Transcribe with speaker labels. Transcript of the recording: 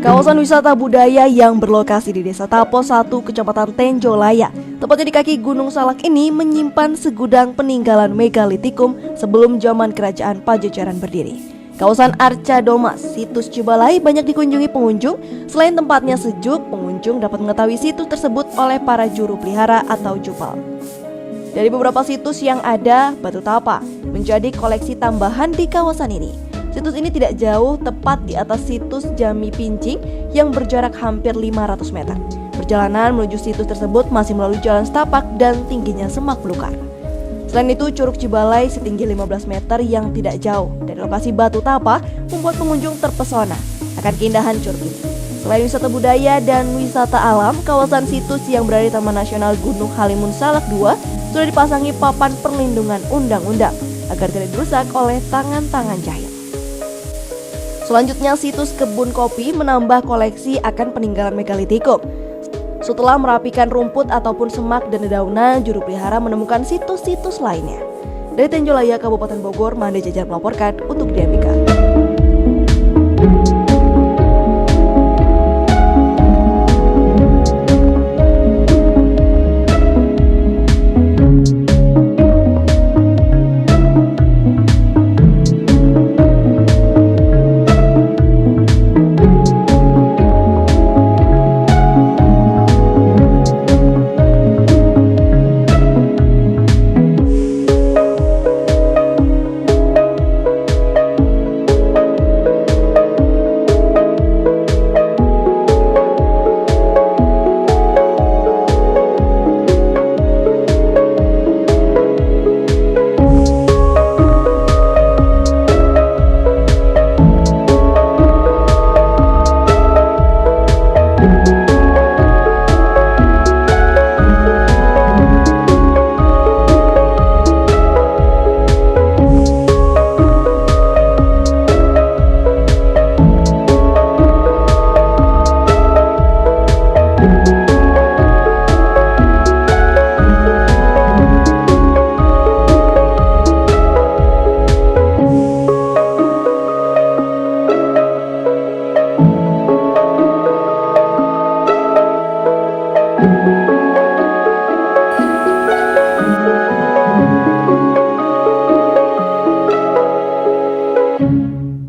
Speaker 1: Kawasan wisata budaya yang berlokasi di Desa Tapo 1, Kecamatan Tenjolaya, tepatnya di kaki Gunung Salak ini menyimpan segudang peninggalan megalitikum sebelum zaman kerajaan Pajajaran berdiri. Kawasan Arca Domas, situs Cibalai banyak dikunjungi pengunjung. Selain tempatnya sejuk, pengunjung dapat mengetahui situs tersebut oleh para juru pelihara atau jupal. Dari beberapa situs yang ada, Batu Tapa menjadi koleksi tambahan di kawasan ini. Situs ini tidak jauh, tepat di atas situs Jami Pincing yang berjarak hampir 500 meter. Perjalanan menuju situs tersebut masih melalui jalan setapak dan tingginya semak belukar. Selain itu, Curug Cibalai setinggi 15 meter yang tidak jauh dari lokasi Batu Tapa membuat pengunjung terpesona akan keindahan curug ini. Selain wisata budaya dan wisata alam, kawasan situs yang berada di Taman Nasional Gunung Halimun Salak II sudah dipasangi papan perlindungan undang-undang agar tidak dirusak oleh tangan-tangan jahil. Selanjutnya, situs Kebun Kopi menambah koleksi akan peninggalan megalitikum. Setelah merapikan rumput ataupun semak dan dedaunan, juru pelihara menemukan situs-situs lainnya. Dari Tenjolaya, Kabupaten Bogor, Mande Jajar melaporkan untuk DMIK.
Speaker 2: Thank you.